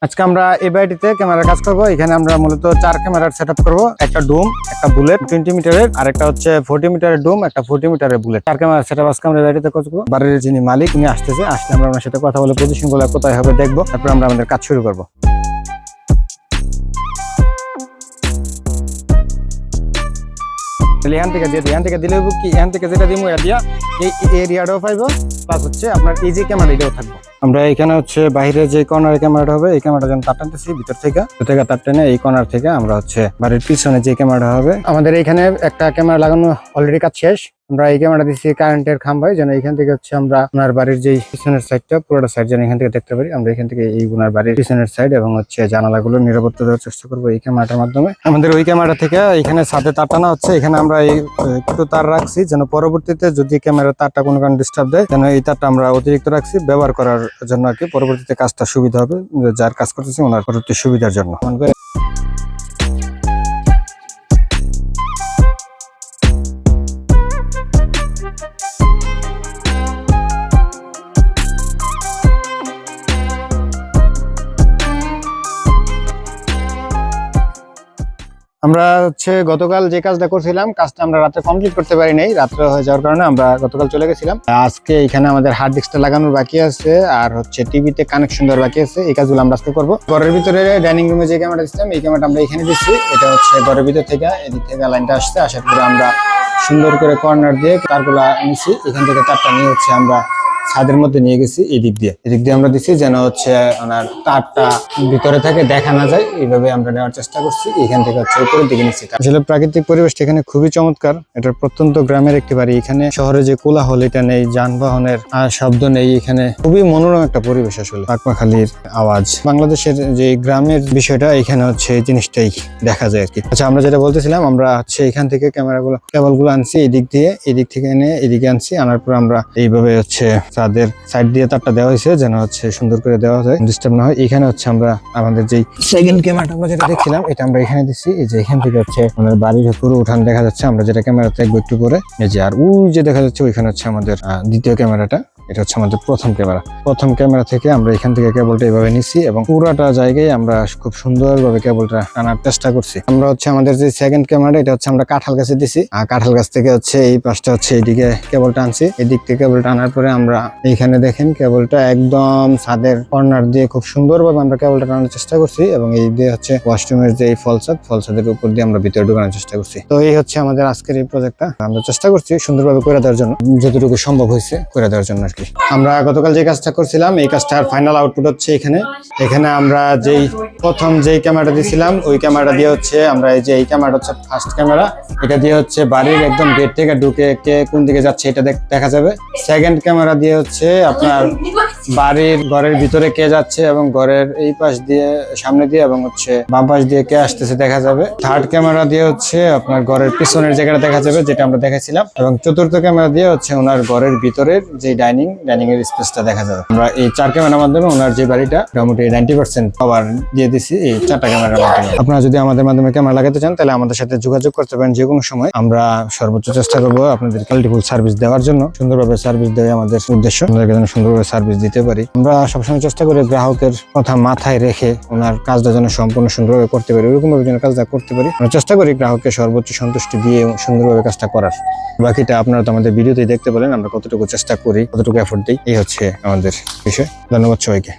আজকে আমরা এই বাড়িটিতে ক্যামেরার কাজ করব। এখানে আমরা মূলত 4 ক্যামেরার সেটআপ করব, একটা ডুম, একটা বুলেট 20 মিটারের, আর একটা হচ্ছে 40 মিটারের ডুম, একটা 40 মিটারের বুলেট। 4 ক্যামেরার সেটআপ আজকে আমরা এই বাড়িতে করব। বাড়ির যিনি মালিক উনি আসলে আমরা ওনার সাথে কথা বলে পজিশন গুলো কোথায় হবে দেখবো, তারপর আমরা আমাদের কাজ শুরু করব। এখান থেকে দিলে কি এখান থেকে যেটা দিব এটা দিয়া এই এরিয়াটাও পাইবো, প্লাস হচ্ছে আপনার এই যে ক্যামেরাটাও থাকবো। আমরা এখানে হচ্ছে বাইরে যে কর্নার ক্যামেরাটা হবে এই ক্যামেরাটা যখন তার টানতেছি ভিতর থেকে তার টেনে এই কর্নার থেকে আমরা হচ্ছে বাড়ির পিছনে যে ক্যামেরাটা হবে, আমাদের এখানে একটা ক্যামেরা লাগানো অলরেডি কাজ শেষ। আমরা এই ক্যামেরা দিচ্ছি কারেন্টের খাম্বায়, যেন এখান থেকে হচ্ছে আমরা ওনার বাড়ির যে পিছনের সাইডটা পুরোটা সাইড যেন এখান থেকে দেখতে পারি। আমরা এখান থেকে এই ওনার বাড়ির পিছনের সাইড এবং হচ্ছে জানালাগুলো নিরাপত্তা দেওয়ার চেষ্টা করবো এই ক্যামেরাটার মাধ্যমে। আমাদের ওই ক্যামেরা থেকে এখানে ছাদে তার টানা হচ্ছে, এখানে আমরা এই একটু তার রাখছি যেন পরবর্তীতে যদি ক্যামেরার তারটা কোনো কারণে ডিস্টার্ব দেয় যেন এই তারটা আমরা অতিরিক্ত রাখছি ব্যবহার করার জন্য আর কি, পরবর্তীতে কাজটা সুবিধা হবে, যার কাজ করতেছি ওনার পরবর্তী সুবিধার জন্য। আমরা হচ্ছে গতকাল যে কাজটা করছিলাম কাজটা আমরা রাতে কমপ্লিট করতে পারি নাই, রাত্রে হয়ে যাওয়ার কারণে আমরা গতকাল চলে গেছিলাম। আজকে এখানে আমাদের হার্ড ডিস্কটা লাগানোর বাকি আছে আর হচ্ছে টিভিতে কানেকশন দেওয়ার বাকি আছে। এই কাজগুলো আমরা আজকে করবো। ঘরের ভিতরে ডাইনিং রুমে যে ক্যামেরাটা দিচ্ছিলাম এই ক্যামেরাটা আমরা এখানে দিচ্ছি। এটা হচ্ছে ঘরের ভিতর থেকে এদিক থেকে লাইনটা আসছে, আসার পরে আমরা সুন্দর করে কর্নার দিয়ে তারগুলো নিচ্ছি। এখান থেকে তারটা নিয়ে হচ্ছে আমরা ছাদের মধ্যে নিয়ে গেছি এদিক দিয়ে আমরা দিচ্ছি যেন হচ্ছে ওনার তারটা ভিতরে থাকে দেখা না যায়, এইভাবে আমরা নেওয়ার চেষ্টা করছি। এখান থেকে হচ্ছে উপরের দিকে নিচ্ছি। আসলে প্রাকৃতিক পরিবেশটা এখানে খুবই চমৎকার। এটা প্রত্যন্ত গ্রামের একটি বাড়ি। এখানে শহরে যে কোলাহল এটা নেই, যানবাহনের শব্দ নেই, এখানে খুবই মনোরম একটা পরিবেশ। আসলে পাখপাখালির আওয়াজ, বাংলাদেশের যে গ্রামের বিষয়টা এখানে হচ্ছে এই জিনিসটাই দেখা যায় আর কি। আচ্ছা, আমরা যেটা বলতেছিলাম আমরা হচ্ছে এখান থেকে ক্যামেরাগুলো কেবলগুলো আনছি এদিক থেকে এনে এদিকে আনছি, আনার পর আমরা এইভাবে হচ্ছে তাদের সাইড দিয়ে তারটা দেওয়া হয়েছে যেন হচ্ছে সুন্দর করে দেওয়া যায়, ডিস্টার্ব না হয়। এখানে হচ্ছে আমরা আমাদের যেই সেকেন্ড ক্যামেরাটা আমরা যেটা দেখছিলাম এটা আমরা এখানে দিচ্ছি। এই যে এখান থেকে হচ্ছে আমাদের বাড়ির পুরো উঠান দেখা যাচ্ছে। আমরা যেটা ক্যামেরা দেখবো একটু পরে, এই যে আর ওই যে দেখা যাচ্ছে ওইখানে হচ্ছে আমাদের দ্বিতীয় ক্যামেরাটা। এটা হচ্ছে আমাদের প্রথম ক্যামেরা থেকে আমরা এখান থেকে কেবলটা এইভাবে নিচ্ছি এবং পুরাটা জায়গায় আমরা খুব সুন্দরভাবে কেবলটা আনার চেষ্টা করছি। আমরা হচ্ছে আমাদের যে সেকেন্ড ক্যামেরাটা এটা হচ্ছে আমরা কাঁঠাল গাছে দিছি, আর কাঁঠাল গাছ থেকে হচ্ছে এই পাশটা হচ্ছে এইদিকে কেবলটা আনছি। এদিক থেকে কেবলটা আনার পরে আমরা এইখানে দেখেন কেবলটা একদম ছাদের কর্নার দিয়ে খুব সুন্দরভাবে আমরা কেবলটা টানার চেষ্টা করছি এবং এই দিয়ে হচ্ছে ওয়াশরুমের যে ফলসাদের উপর দিয়ে আমরা ভিতরে ঢোকানোর চেষ্টা করছি। তো এই হচ্ছে আমাদের আজকের এই প্রজেক্টটা। আমরা চেষ্টা করছি সুন্দরভাবে করে দেওয়ার জন্য, যতটুকু সম্ভব হয়েছে করে দেওয়ার জন্য। আমরা গতকাল যে কাজটা করছিলাম এই কাজটার ফাইনাল আউটপুট হচ্ছে এখানে আমরা যেই প্রথম যেই ক্যামেরাটা দিয়েছিলাম ওই ক্যামেরাটা দিয়ে হচ্ছে আমরা এই যে এই ক্যামেরাটা হচ্ছে ফার্স্ট ক্যামেরা, এটা দিয়ে হচ্ছে বাড়ির একদম গেট থেকে ঢুকে কে কোন দিকে যাচ্ছে এটা দেখা যাবে। সেকেন্ড ক্যামেরা দিয়ে হচ্ছে আপনার বাড়ির ঘরের ভিতরে কে যাচ্ছে এবং ঘরের এই পাশ দিয়ে সামনে দিয়ে এবং হচ্ছে বাম পাশ দিয়ে কে আসতেছে দেখা যাবে। থার্ড ক্যামেরা দিয়ে হচ্ছে আপনার ঘরের পিছনের জায়গাটা দেখা যাবে যেটা আমরা দেখাইছিলাম, এবং চতুর্থ ক্যামেরা দিয়ে হচ্ছে ওনার ঘরের ভিতরের যে ডাইনিং এর স্পেসটা দেখা যাবে। আমরা এই 4 ক্যামেরার মাধ্যমে ওনার যে বাড়িটা মোটামুটি 90% পাওয়ার দিয়ে দিছি এই 4টা ক্যামেরার মাধ্যমে। আপনারা যদি আমাদের মাধ্যমে ক্যামেরা লাগাতে চান তাহলে আমাদের সাথে যোগাযোগ করতে পারেন যে কোনো সময়। আমরা সর্বোচ্চ চেষ্টা করবো আপনাদের কোয়ালিটিফুল সার্ভিস দেওয়ার জন্য। সুন্দরভাবে সার্ভিস দেওয়া আমাদের উদ্দেশ্য, আপনাদেরকে যেন সুন্দরভাবে সার্ভিস দিতে পারি। আমরা সবসময় চেষ্টা করি গ্রাহকের কথা মাথায় রেখে ওনার কাজটা যেন সম্পূর্ণ সুন্দরভাবে করতে পারি, ওইরকম ভাবে যেন কাজটা করতে পারি। আমরা চেষ্টা করি গ্রাহককে সর্বোচ্চ সন্তুষ্টি দিয়ে সুন্দরভাবে কাজটা করার। বাকিটা আপনারা তো আমাদের ভিডিওতেই দেখতে পেলেন আমরা কতটুকু চেষ্টা করি, কতটুকু এফোর্ট দিই। এই হচ্ছে আমাদের বিষয়। ধন্যবাদ সবাইকে।